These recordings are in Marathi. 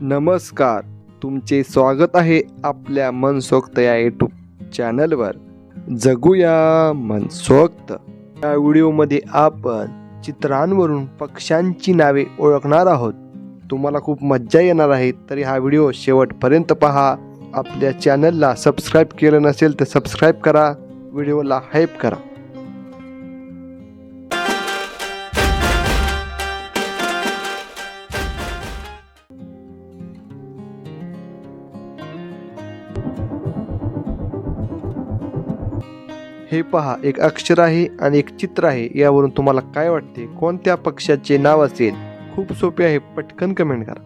नमस्कार, तुमचे स्वागत आहे आपल्या मनसोक्त या यूट्यूब चॅनलवर. जगूया मनसोक्त. या व्हिडिओमध्ये आपण चित्रांवरून पक्ष्यांची नावे ओळखणार आहोत. तुम्हाला खूप मज्जा येणार आहे, तरी हा व्हिडिओ शेवटपर्यंत पहा. आपल्या चॅनलला सबस्क्राईब केलं नसेल तर सबस्क्राईब करा, व्हिडिओला हाईप करा. हे पहा, एक अक्षर आहे आणि एक चित्र आहे. यावरून तुम्हाला काय वाटते, कोणत्या पक्ष्याचे नाव असेल? खूप सोपे आहे, पटकन कमेंट करा.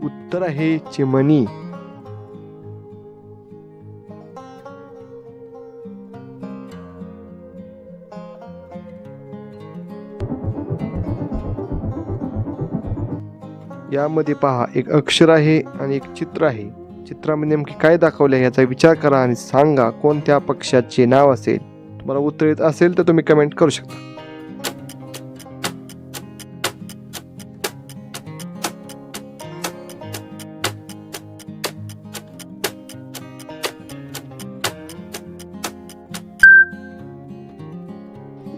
उत्तर आहे चिमणी. यामध्ये पहा, एक अक्षर आहे आणि एक चित्र आहे. चित्रामध्ये नेमके काय दाखवले याचा विचार करा आणि सांगा कोणत्या पक्ष्याचे नाव असेल. तुम्हाला उत्तर येत असेल तर तुम्ही कमेंट करू शकता.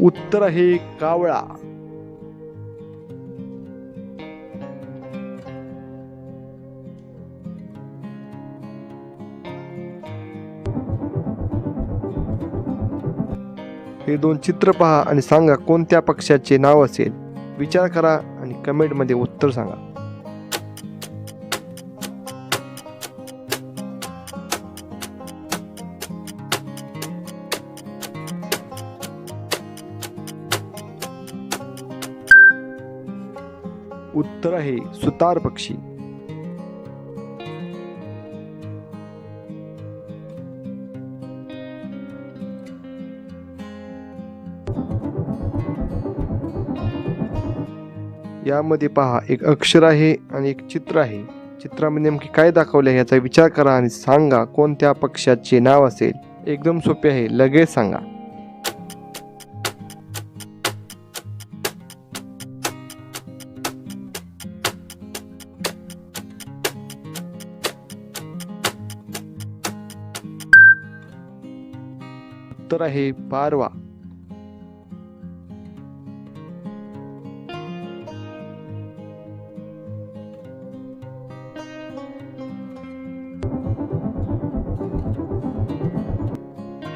उत्तर आहे कावळा. हे दोन चित्र पहा आणि सांगा कोणत्या पक्ष्याचे नाव असेल. विचार करा आणि कमेंटमध्ये उत्तर सांगा. उत्तर आहे सुतार पक्षी. यामध्ये पहा, एक अक्षर आहे आणि एक चित्र आहे. चित्रामध्ये नेमके काय दाखवले याचा विचार करा आणि सांगा कोणत्या पक्ष्याचे नाव असेल. एकदम सोपे आहे, लगेच सांगा. उत्तर आहे पारवा.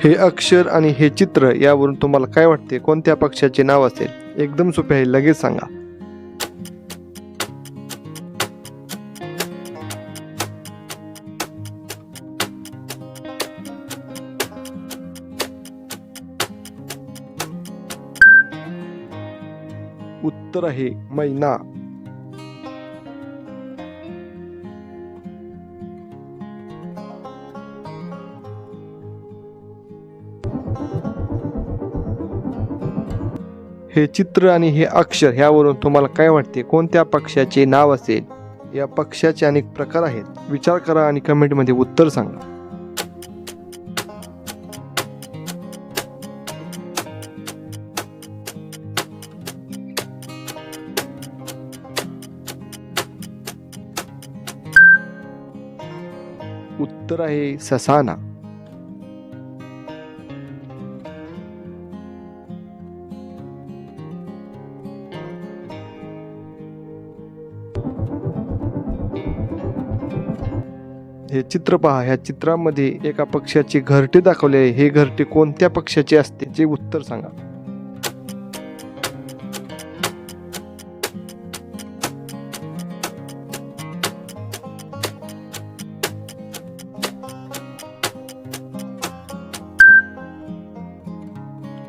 हे अक्षर आणि हे चित्र यावरून तुम्हाला काय वाटते, कोणत्या पक्ष्याचे नाव असेल? एकदम सोपे आहे, लगेच सांगा. उत्तर आहे मैना. हे चित्र आणि हे अक्षर ह्यावरून तुम्हाला काय वाटते, कोणत्या पक्ष्याचे नाव असेल? या पक्ष्याचे अनेक प्रकार आहेत. विचार करा आणि कमेंटमध्ये उत्तर सांगा. उत्तर आहे ससाना. हे चित्र पहा, ह्या चित्रामध्ये एका पक्ष्याचे घरटे दाखवले आहे. हे घरटे कोणत्या पक्ष्याचे असते जे उत्तर सांगा.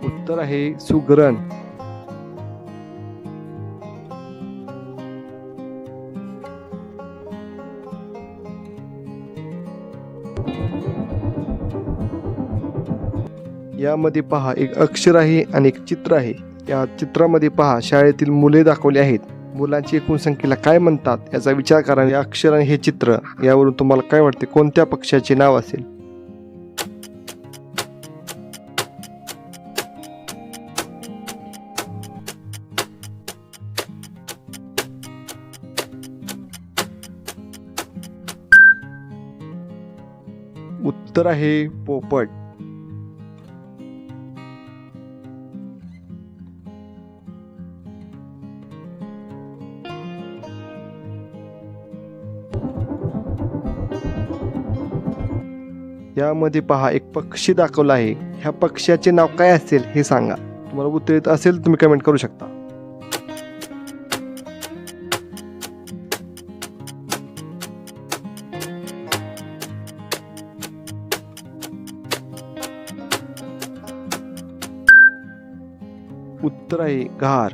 उत्तर आहे सुगरण. यामध्ये पहा, एक अक्षर आहे आणि एक चित्र आहे. या चित्रामध्ये पहा, शाळेतील मुले दाखवले आहेत. मुलांची एकूण संख्येला काय म्हणतात याचा विचार करा. हे अक्षर आणि हे चित्र यावरून तुम्हाला काय वाटते कोणत्या पक्ष्याचे नाव असेल? उत्तर आहे पोपट. यामध्ये पहा एक पक्षी दाखवला आहे. ह्या पक्ष्याचे नाव काय असेल हे सांगा. तुम्हाला उत्तर येत असेल तुम्ही कमेंट करू शकता. उत्तर आहे घार.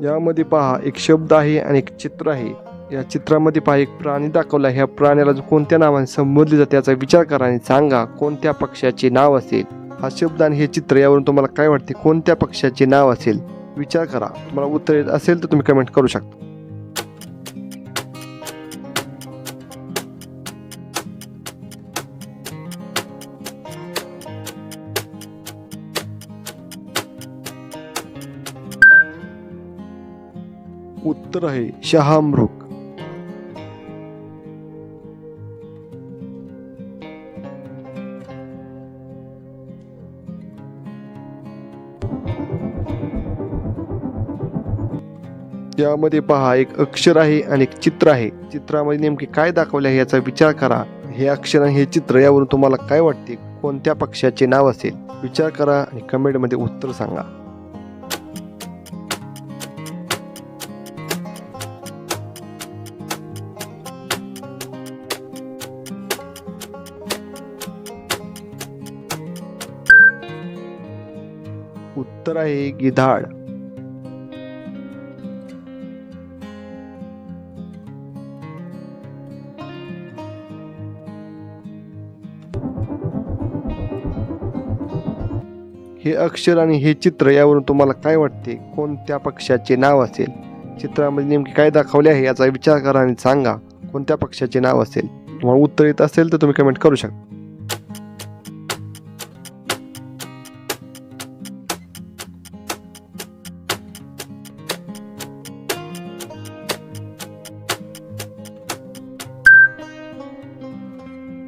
यामध्ये पहा एक शब्द आहे आणि एक चित्र आहे. या चित्रामध्ये पहा एक प्राणी दाखवला आहे. ह्या प्राण्याला कोणत्या नावाने संबोधले जाते याचा विचार करा आणि सांगा कोणत्या पक्ष्याचे नाव असेल. हा शब्द आणि हे चित्र यावरून तुम्हाला काय वाटते कोणत्या पक्ष्याचे नाव असेल विचार करा. तुम्हाला उत्तर येत असेल तर तुम्ही कमेंट करू शकता. उत्तर आहे शहामृग. यामध्ये पहा एक अक्षर आहे आणि एक चित्र आहे. चित्रामध्ये नेमके काय दाखवले आहे याचा विचार करा. हे अक्षर आणि हे चित्र यावरून तुम्हाला काय वाटते कोणत्या पक्ष्याचे नाव असेल विचार करा आणि कमेंटमध्ये उत्तर सांगा. उत्तर आहे गिधाड. हे अक्षर आणि हे चित्र यावरून तुम्हाला काय वाटते कोणत्या पक्ष्याचे नाव असेल. चित्रामध्ये नेमके काय दाखवले आहे याचा विचार करा आणि सांगा कोणत्या पक्ष्याचे नाव असेल. तुम्हाला उत्तर येत असेल तर तुम्ही कमेंट करू शकता.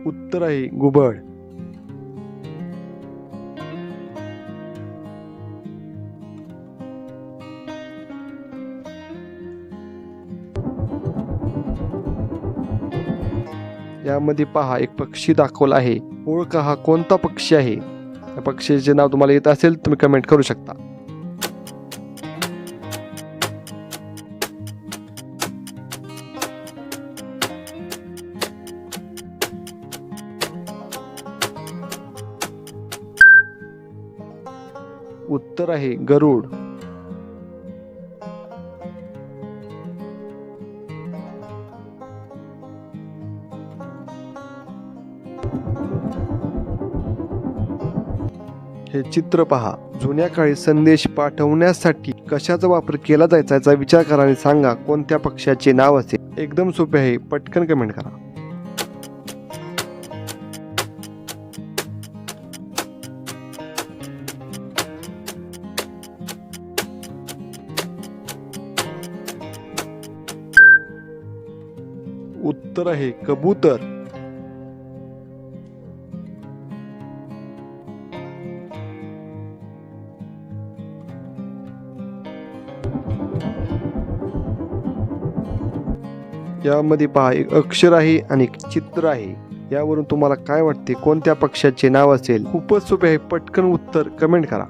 उत्तर आहे घुबड. यामध्ये पहा एक पक्षी दाखवला आहे. ओळखा हा कोणता पक्षी आहे. या पक्षीचे नाव तुम्हाला येत असेल तुम्ही कमेंट करू शकता. उत्तर आहे गरुड. हे चित्र पहा. जुन्या काळी संदेश पाठवण्यासाठी कशाचा वापर केला जायचा याचा विचार करा आणि सांगा कोणत्या पक्ष्याचे नाव असेल. एकदम सोपे आहे, पटकन कमेंट करा. उत्तर आहे कबूतर. यामध्ये पहा एक अक्षर आहे आणि एक चित्र आहे. यावरून तुम्हाला काय वाटते कोणत्या पक्ष्याचे नाव असेल. खूपच सोपे आहे, पटकन उत्तर कमेंट करा.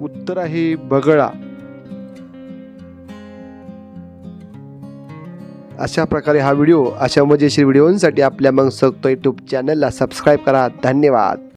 उत्तर आहे बगळा. अशा प्रकारे हा व्हिडिओ अशा मजेशीर व्हिडिओंसाठी आपल्या मनसोक्त यूट्यूब चॅनलला सबस्क्राईब करा. धन्यवाद.